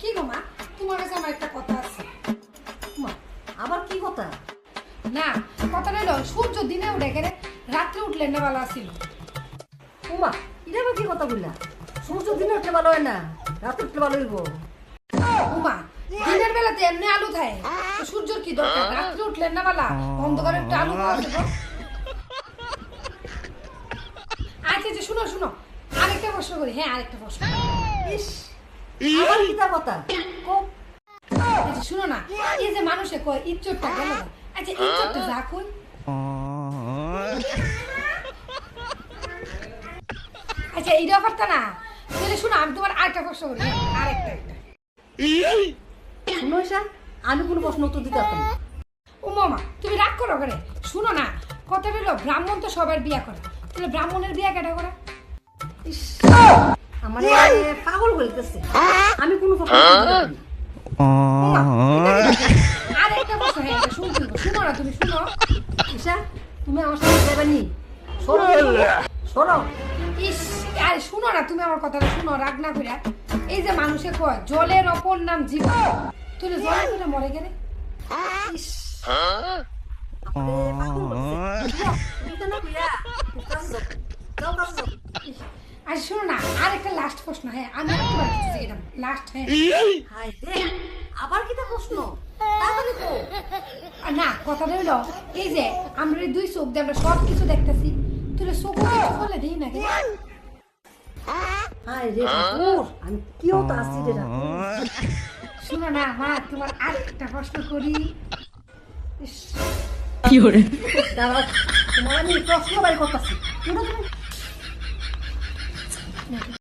কি গো মা, তোমার কাছে আমার একটা কথা আছে। মা, আবার কি কথা? না, কথাটা হলো সূর্য দিনে উঠে গেলে রাত্রে উঠলে না ভালো আসিল। উমা, এটা আবার কি কথা বললা? সূর্য দিনে উঠলে ভালো হয় না, রাতে উঠলে ভালো হইব। উমা, দিনের বেলাতে এমনি আলু থাকে, তো সূর্যর কি দরকার? রাত্রে উঠলে না ভালো, অন্ধকারে একটু আলু খাওয়া যাবে। আচ্ছা আচ্ছা, শুনো শুনো, আরেকটা প্রশ্ন করি। হ্যাঁ, আরেকটা প্রশ্ন। ইস, আবার কি তা কথা? কও। আচ্ছা শুনো না, এই যে মানুষে কয় ইজ্জতটা গেল না, আচ্ছা ইজ্জতটা যা কই। আচ্ছা এই ব্যাপারটা না, তাহলে শোনো আমি তোমার আরেকটা প্রশ্ন করি। আরেকটা একটা। শুনো ঈশা, আমি কোনো প্রশ্ন উত্তর দিতে পারতাম না। ও মামা, তুমি রাগ করো করে। শুনো না, কথাটা হলো ব্রাহ্মণ তো সবার বিয়া করে, তাহলে ব্রাহ্মণের বিয়া কেটা করে? ইস, আমার পাগল বলতেছে। আমি কোনো প্রশ্ন উত্তর দিতে পারতাম না। ওমা, আরেকটা প্রশ্ন। হ্যাঁ এটা শুনতে হবে। শুনো না, তুমি শুনো। ঈশা, তুমি আমার সাথে যাবে নি? সরো তুমি, সরো। ইস, আরে শুনো না, তুমি আমার কথাটা শুনো, রাগ না করে। এই যে মানুষে কয় জলের অপর নাম জীবন, তুই জলে করে মরে গেলে। ইস, আমারে পাগল বলছে। যাও, তুমি তো না কইরা, কাজ যাও, যাও কাজ যাও। ইস, আর শোনো না, আরেকটা লাস্ট প্রশ্ন। হ্যাঁ আমি একবার কিছু চাইলাম লাস্ট। হ্যাঁ হায় রে, আবার কি তা প্রশ্ন? তাড়াতাড়ি কও। আর না, কথাটা হলো এই যে আমরা এই দুই চোখ দিয়ে আমরা সব কিছু দেখতেছি, তুই চোখ কিছু বলে দিই না কেন? হায় রে ঠাকুর, আমি কিও তো আছি রে ঠাকুর। শোনো না মা, তোমার আরেকটা প্রশ্ন করি। ইস, দাঁড়াও, তোমার আমি প্রশ্ন বাই করতেছি।